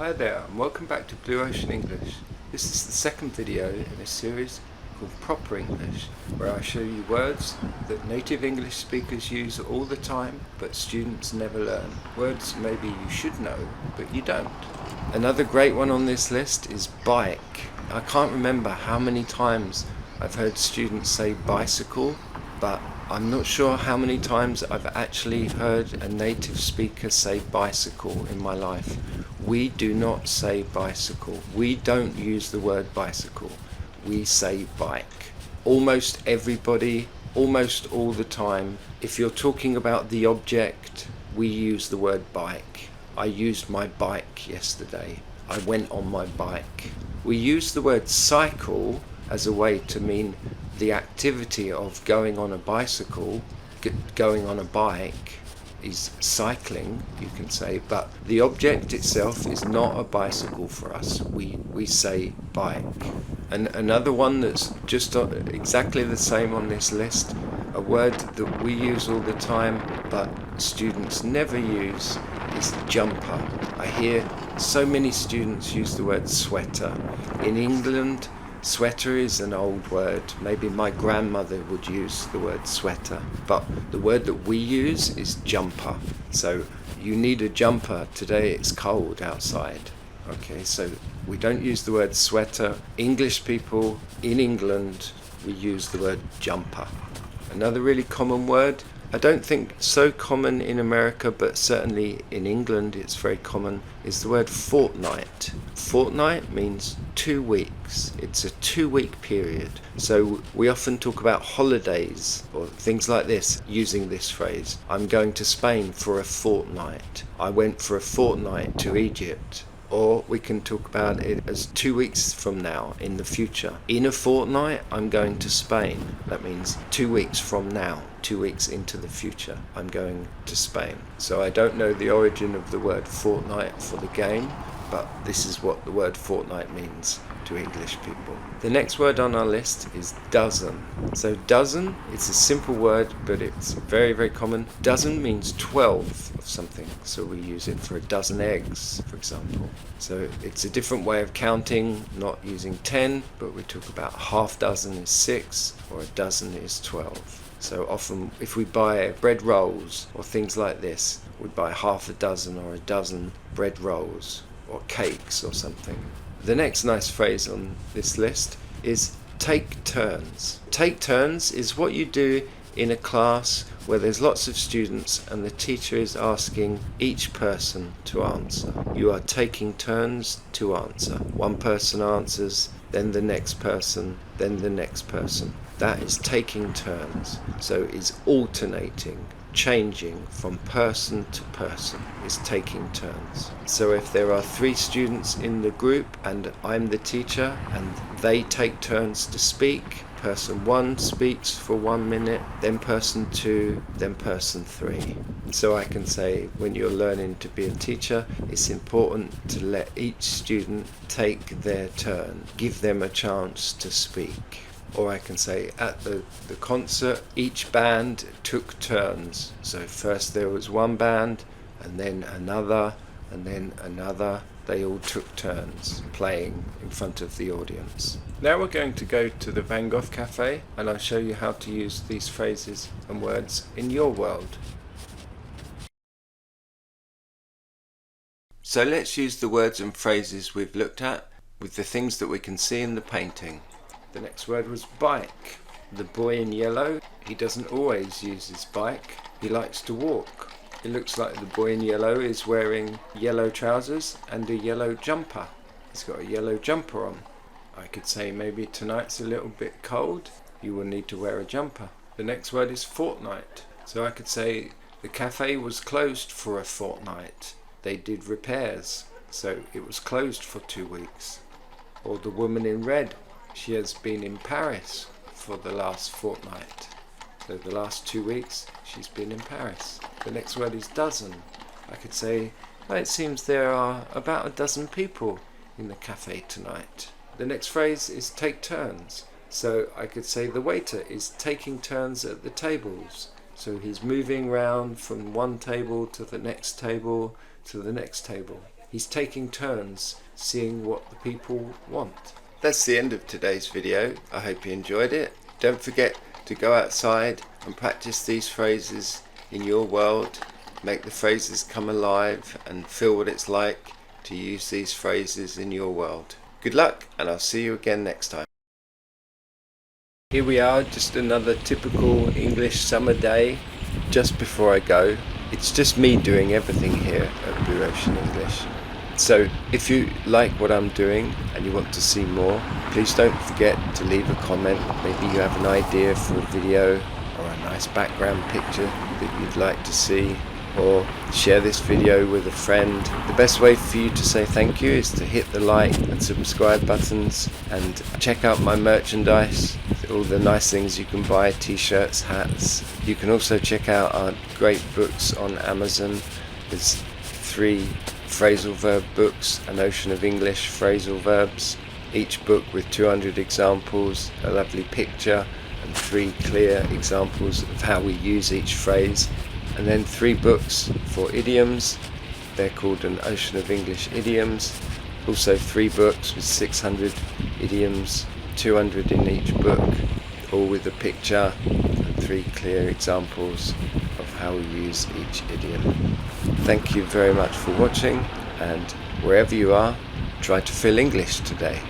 Hi there and welcome back to Blue Ocean English. This is the second video in a series called Proper English, where I show you words that native English speakers use all the time but students never learn. Words maybe you should know but you don't. Another great one on this list is bike. I can't remember how many times I've heard students say bicycle, but I'm not sure how many times I've actually heard a native speaker say bicycle in my life. We do not say bicycle. We don't use the word bicycle. We say bike. Almost everybody, almost all the time, if you're talking about the object, we use the word bike. I used my bike yesterday. I went on my bike. We use the word cycle as a way to mean the activity of going on a bicycle, going on a bike is cycling, you can say, but the object itself is not a bicycle for us. We say bike. And another one that's just exactly the same on this list, a word that we use all the time but students never use, is jumper. I hear so many students use the word sweater. In England, sweater is an old word. Maybe my grandmother would use the word sweater, but the word that we use is jumper. So you need a jumper. Today it's cold outside. Okay, so we don't use the word sweater. English people in England, we use the word jumper. Another really common word, I don't think so common in America, but certainly in England it's very common, is the word fortnight. Fortnight means 2 weeks. It's a 2-week period. So we often talk about holidays or things like this using this phrase. I'm going to Spain for a fortnight. I went for a fortnight to Egypt. Or we can talk about it as 2 weeks from now, in the future. In a fortnight, I'm going to Spain. That means 2 weeks from now, 2 weeks into the future, I'm going to Spain. So I don't know the origin of the word fortnight for the game, but this is what the word fortnight means to English people. The next word on our list is dozen. So dozen, it's a simple word, but it's very, very common. Dozen means 12 of something, so we use it for a dozen eggs, for example. So it's a different way of counting, not using 10, but we talk about half dozen is 6, or a dozen is 12. So often if we buy bread rolls or things like this, we buy half a dozen or a dozen bread rolls or cakes or something. The next nice phrase on this list is take turns. Take turns is what you do in a class where there's lots of students and the teacher is asking each person to answer. You are taking turns to answer. One person answers, then the next person, then the next person. That is taking turns. So it's alternating, changing from person to person, is taking turns. So if there are 3 students in the group and I'm the teacher and they take turns to speak, person 1 speaks for 1 minute, then person 2, then person 3. So I can say when you're learning to be a teacher, it's important to let each student take their turn, give them a chance to speak. Or I can say at the concert, each band took turns. So first there was one band, and then another, and then another. They all took turns playing in front of the audience. Now we're going to go to the Van Gogh Cafe, and I'll show you how to use these phrases and words in your world. So let's use the words and phrases we've looked at with the things that we can see in the painting. The next word was bike. The boy in yellow, he doesn't always use his bike. He likes to walk. It looks like the boy in yellow is wearing yellow trousers and a yellow jumper. He's got a yellow jumper on. I could say maybe tonight's a little bit cold. You will need to wear a jumper. The next word is fortnight. So I could say the cafe was closed for a fortnight. They did repairs, so it was closed for 2 weeks. Or the woman in red, she has been in Paris for the last fortnight. So the last 2 weeks she's been in Paris. The next word is dozen. I could say, oh, it seems there are about a dozen people in the cafe tonight. The next phrase is take turns. So I could say the waiter is taking turns at the tables. So he's moving round from one table to the next table to the next table. He's taking turns seeing what the people want. That's the end of today's video. I hope you enjoyed it. Don't forget to go outside and practice these phrases in your world. Make the phrases come alive and feel what it's like to use these phrases in your world. Good luck, and I'll see you again next time. Here we are, just another typical English summer day. Just before I go, it's just me doing everything here at Blue Ocean English. So if you like what I'm doing and you want to see more, please don't forget to leave a comment. Maybe you have an idea for a video or a nice background picture that you'd like to see, or share this video with a friend. The best way for you to say thank you is to hit the like and subscribe buttons, and check out my merchandise, all the nice things you can buy, t-shirts, hats. You can also check out our great books on Amazon. There's 3 phrasal verb books, An Ocean of English phrasal verbs, each book with 200 examples, a lovely picture, and 3 clear examples of how we use each phrase. And then 3 books for idioms. They're called An Ocean of English Idioms. Also 3 books with 600 idioms, 200 in each book, all with a picture and 3 clear examples of how we use each idiom. Thank you very much for watching, and wherever you are, try to feel English today.